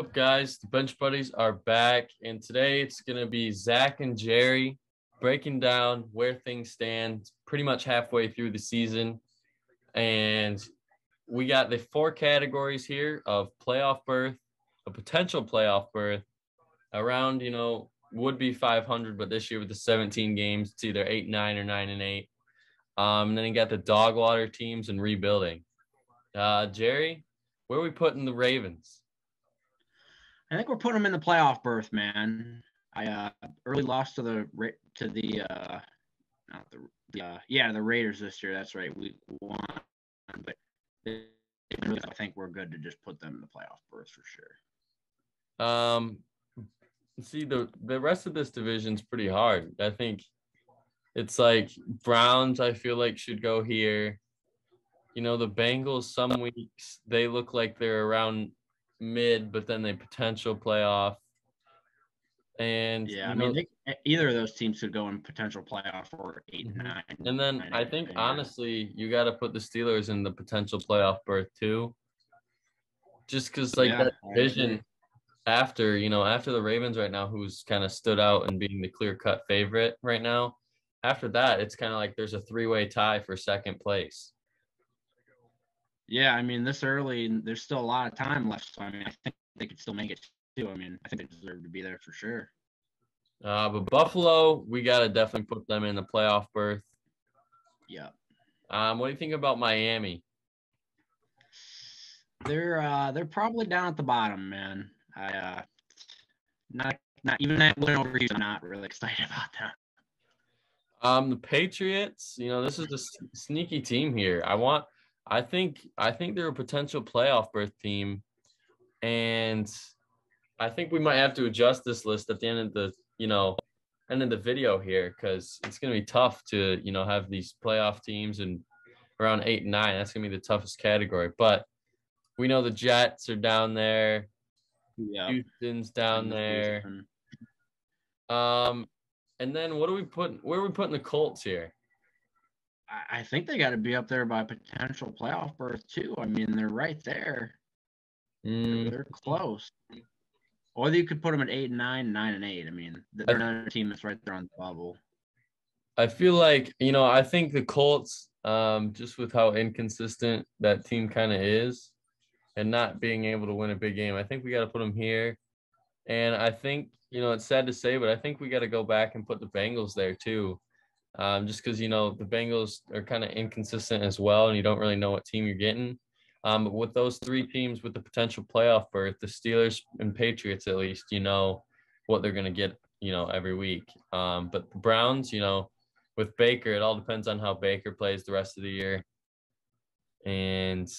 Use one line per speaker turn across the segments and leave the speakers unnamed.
What up, guys? The Bench Buddies are back, and today it's going to be Zach and Jerry breaking down where things stand pretty much halfway through the season. And we got the four categories here of playoff berth, a potential playoff berth, around, would be 500, but this year with the 17 games, it's either 8-9 or 9-8. And then you got the dog water teams and rebuilding. Jerry, where are we putting the Ravens?
I think we're putting them in the playoff berth, man. I early lost to the Raiders this year. That's right, we won, but I think we're good to just put them in the playoff berth for sure.
See, the rest of this division's pretty hard. I think it's like Browns, I feel like, should go here. The Bengals, some weeks they look like they're around mid, but then they potential playoff. And
either of those teams could go in potential playoff or 8-9.
And then I think honestly, you got to put the Steelers in the potential playoff berth too. Just because that division after the Ravens right now, who's kind of stood out and being the clear-cut favorite right now. After that, it's kind of like there's a three-way tie for second place.
Yeah, this early, there's still a lot of time left. So, I think they could still make it too. I think they deserve to be there for sure.
But Buffalo, we got to definitely put them in the playoff berth.
Yeah.
What do you think about Miami?
They're probably down at the bottom, man. Not even that win over Houston. I'm not really excited about that.
The Patriots, this is a sneaky team here. I think they're a potential playoff berth team, and I think we might have to adjust this list at the end of the video here, because it's going to be tough to have these playoff teams and around 8 and 9. That's going to be the toughest category. But we know the Jets are down there.
Yeah.
Houston's down there. And then where are we putting the Colts here?
I think they got to be up there by potential playoff berth too. They're right there. They're close. Or you could put them at 8-9, 9-8. They're another team that's right there on the bubble.
I feel like, I think the Colts, just with how inconsistent that team kind of is and not being able to win a big game, I think we got to put them here. And I think, it's sad to say, but I think we got to go back and put the Bengals there too. Just because, the Bengals are kind of inconsistent as well, and you don't really know what team you're getting. But with those three teams with the potential playoff berth, the Steelers and Patriots, at least, what they're going to get, every week. But the Browns, with Baker, it all depends on how Baker plays the rest of the year. And,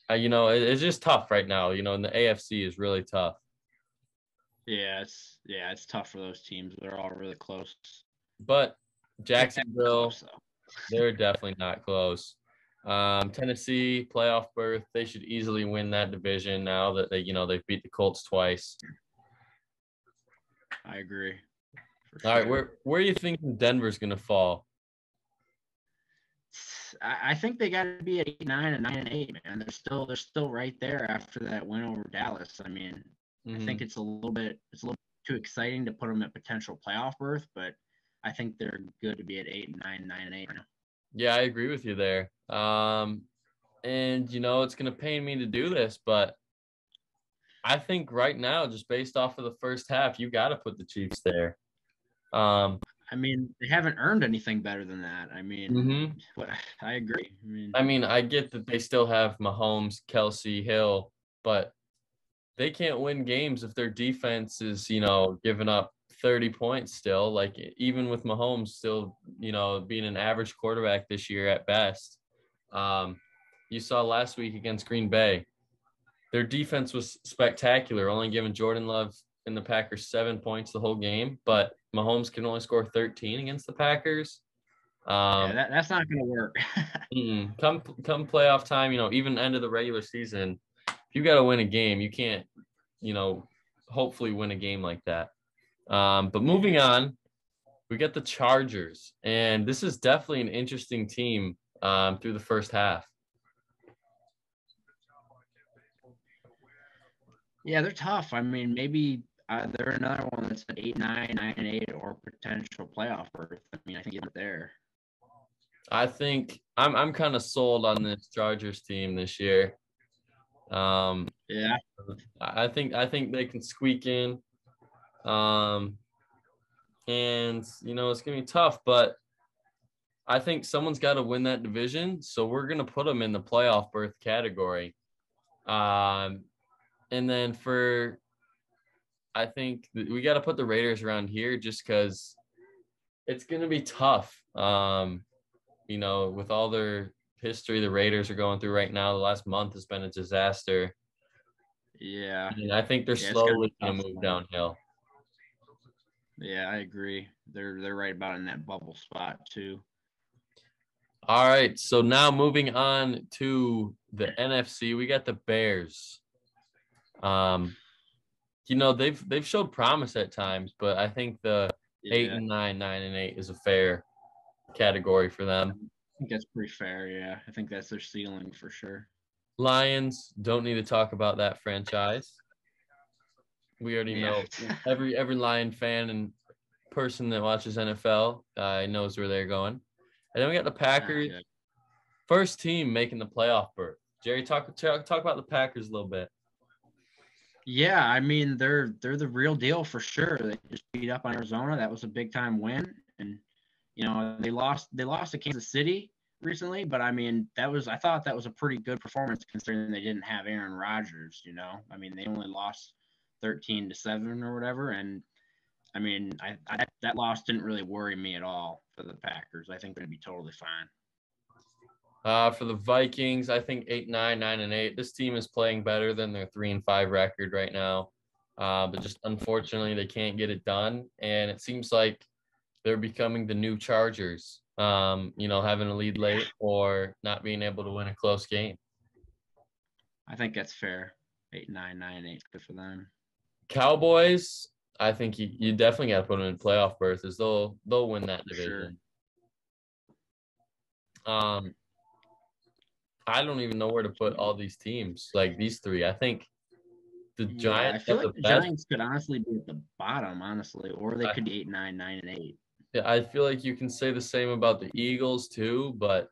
it's just tough right now, and the AFC is really tough.
Yeah, it's tough for those teams. They're all really close.
But Jacksonville, they're definitely not close. Tennessee, playoff berth, they should easily win that division now that they've beat the Colts twice.
I agree.
All right, where are you thinking Denver's going to fall?
I think they got to be at 8-9 and 9-8, man. They're still right there after that win over Dallas. I think it's a little bit too exciting to put them at potential playoff berth, but I think they're good to be at 8-9, 9-8 right now.
Yeah, I agree with you there. And it's going to pain me to do this, but I think right now, just based off of the first half, you got to put the Chiefs there.
They haven't earned anything better than that. I agree.
I get that they still have Mahomes, Kelsey, Hill, but they can't win games if their defense is, giving up 30 points still. Like, even with Mahomes still, being an average quarterback this year at best. You saw last week against Green Bay, their defense was spectacular, only giving Jordan Love and the Packers 7 points the whole game, but Mahomes can only score 13 against the Packers.
That's not going to work.
Come playoff time, even end of the regular season, if you got to win a game, you can't, hopefully win a game like that. But moving on, we got the Chargers, and this is definitely an interesting team through the first half.
Yeah, they're tough. I mean, maybe they're another one that's at 8-9, 9-8, or potential playoff berth. I mean, I think it's there.
I think I'm kind of sold on this Chargers team this year.
Yeah.
I think they can squeak in. Um, and it's gonna be tough, but I think someone's got to win that division, so we're gonna put them in the playoff berth category. And then I think we got to put the Raiders around here just because it's gonna be tough. With all their history the Raiders are going through right now, the last month has been a disaster.
Yeah.
And I think they're
Yeah, it's gonna be
slowly gonna
tough.
move downhill.
Yeah, I agree. They're right about in that bubble spot too.
All right, so now moving on to the NFC, we got the Bears. They've showed promise at times, but I think the 8-9, 9-8 is a fair category for them.
I think that's pretty fair. Yeah, I think that's their ceiling for sure.
Lions, don't need to talk about that franchise. We already know every Lion fan and person that watches NFL knows where they're going. And then we got the Packers, first team making the playoff berth. Jerry, talk about the Packers a little bit.
Yeah, I mean they're the real deal for sure. They just beat up on Arizona. That was a big time win, and they lost to Kansas City recently, but I mean I thought that was a pretty good performance considering they didn't have Aaron Rodgers. I mean they only lost 13-7 or whatever, and I mean that loss didn't really worry me at all for the Packers. I think they're gonna be totally fine.
For the Vikings, I think 8-9, 9-8. This team is playing better than their 3-5 record right now. But just unfortunately, they can't get it done. And it seems like they're becoming the new Chargers, having a lead late or not being able to win a close game.
I think that's fair. 8-9, 9-8, good for them.
Cowboys, I think you definitely got to put them in playoff berths. They'll win that division. Sure. I don't even know where to put all these teams, like these three. I think the Giants.
I feel like the Giants could honestly be at the bottom, honestly, or they could be 8-9, 9-8.
Yeah, I feel like you can say the same about the Eagles too, but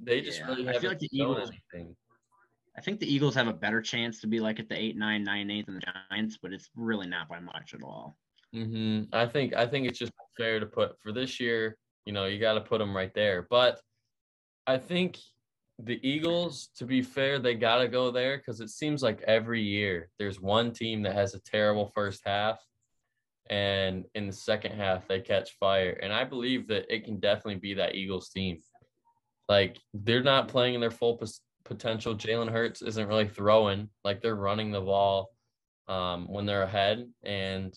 they just really haven't
like the
shown
Eagles.
anything.
I think the Eagles have a better chance to be like at the 8-9, 9-8 than the Giants, but it's really not by much at all.
I think it's just fair to put for this year. You got to put them right there, but I think the Eagles, to be fair, they got to go there because it seems like every year there's one team that has a terrible first half, and in the second half they catch fire. And I believe that it can definitely be that Eagles team. Like they're not playing in their full potential. Jalen Hurts isn't really throwing. Like they're running the ball when they're ahead, and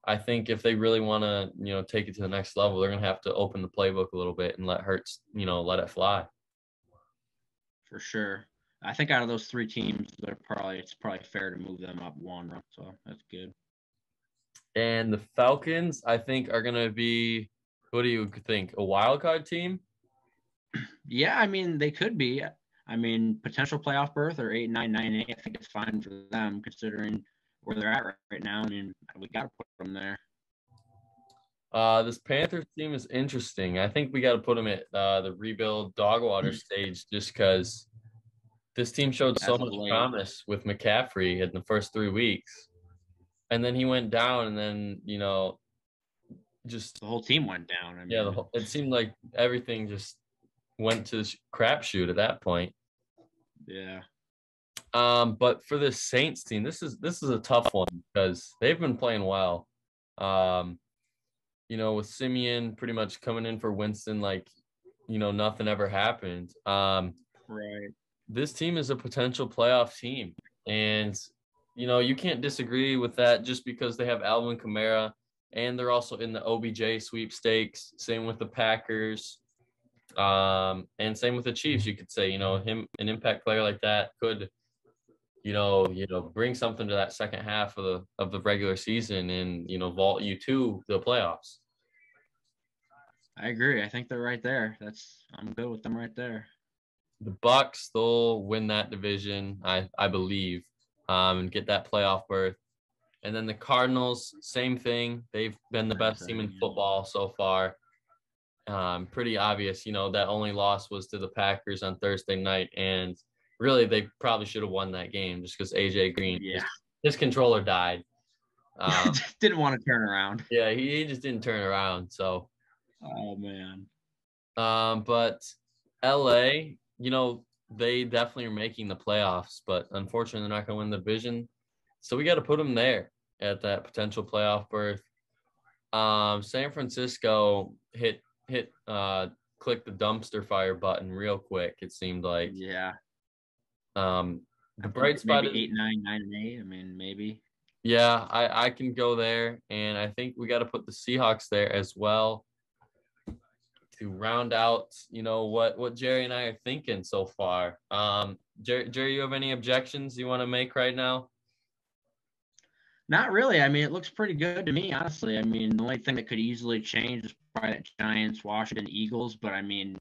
I think if they really want to, take it to the next level, they're going to have to open the playbook a little bit and let Hurts, let it fly.
For sure. I think out of those three teams, it's probably fair to move them up one, so that's good.
And the Falcons, I think, are going to be, what do you think, a wild card team?
Yeah, I mean, they could be. I mean, potential playoff berth or 8-9, 9-8, I think it's fine for them considering where they're at right now. I mean, we got to put them there.
This Panthers team is interesting. I think we got to put them at the rebuild Dogwater stage just because this team showed so much promise with McCaffrey in the first 3 weeks. And then he went down, and then, just
the whole team went down. I mean,
it seemed like everything just went to crapshoot at that point.
Yeah.
But for the Saints team, this is a tough one because they've been playing well. With Simeon pretty much coming in for Winston, like, nothing ever happened.
Right.
This team is a potential playoff team, and you can't disagree with that just because they have Alvin Kamara, and they're also in the OBJ sweepstakes. Same with the Packers, and same with the Chiefs. You could say, him, an impact player like that could, bring something to that second half of the regular season and vault you to the playoffs.
I agree. I think they're right there. I'm good with them right there.
The Bucs, they'll win that division, I believe. and get that playoff berth. And then the Cardinals, same thing. They've been the best team in football so far. Pretty obvious, that only loss was to the Packers on Thursday night. And really, they probably should have won that game just because A.J. Green, his controller died.
Didn't want to turn around.
Yeah, he just didn't turn around. So.
Oh, man.
But L.A., they definitely are making the playoffs, but unfortunately, they're not going to win the division. So we got to put them there at that potential playoff berth. San Francisco click the dumpster fire button real quick. It seemed like.
Yeah.
The bright spot
maybe 8, 9, 9, and 8. I mean, maybe.
Yeah, I can go there, and I think we got to put the Seahawks there as well to round out, what Jerry and I are thinking so far. Jerry, you have any objections you want to make right now?
Not really. I mean, it looks pretty good to me, honestly. I mean, the only thing that could easily change is probably that Giants, Washington, Eagles. But I mean,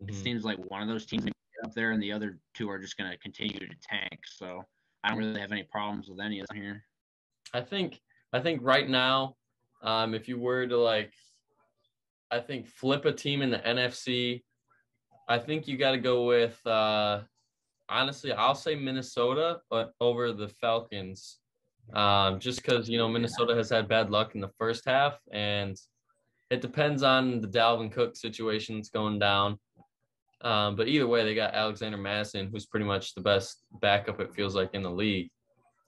it seems like one of those teams is up there, and the other two are just going to continue to tank. So I don't really have any problems with any of them here.
I think right now, if you were to flip a team in the NFC, I think you got to go with honestly, I'll say Minnesota, but over the Falcons. Just because, Minnesota has had bad luck in the first half, and it depends on the Dalvin Cook situation that's going down. But either way, they got Alexander Madison, who's pretty much the best backup, it feels like, in the league.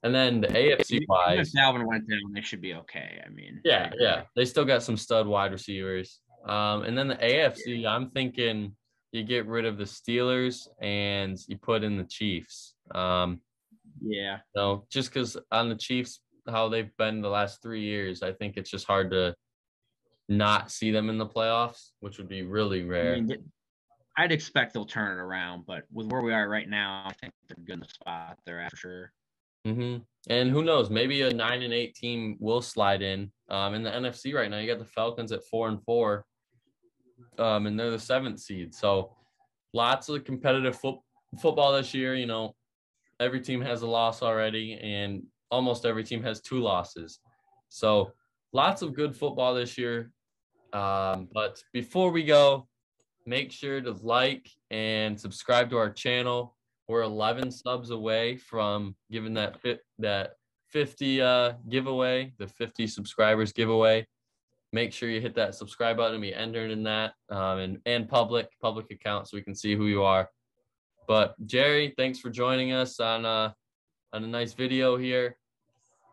And then the AFC wise,
if Dalvin went down, they should be okay. I mean,
yeah, they still got some stud wide receivers. And then the AFC, I'm thinking you get rid of the Steelers and you put in the Chiefs. Just because on the Chiefs, how they've been the last 3 years, I think it's just hard to not see them in the playoffs, which would be really rare.
I mean, I'd expect they'll turn it around, but with where we are right now, I think they're good in the spot they're at for sure.
And who knows? Maybe a 9-8 team will slide in. In the NFC right now, you got the Falcons at 4-4, and they're the 7th seed. So lots of competitive football this year. Every team has a loss already, and almost every team has 2 losses. So lots of good football this year. But before we go, make sure to like and subscribe to our channel. We're 11 subs away from giving that 50 giveaway, the 50 subscribers giveaway. Make sure you hit that subscribe button and be entered in that, and public account so we can see who you are. But Jerry, thanks for joining us on a nice video here.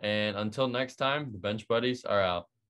And until next time, the Bench Buddies are out.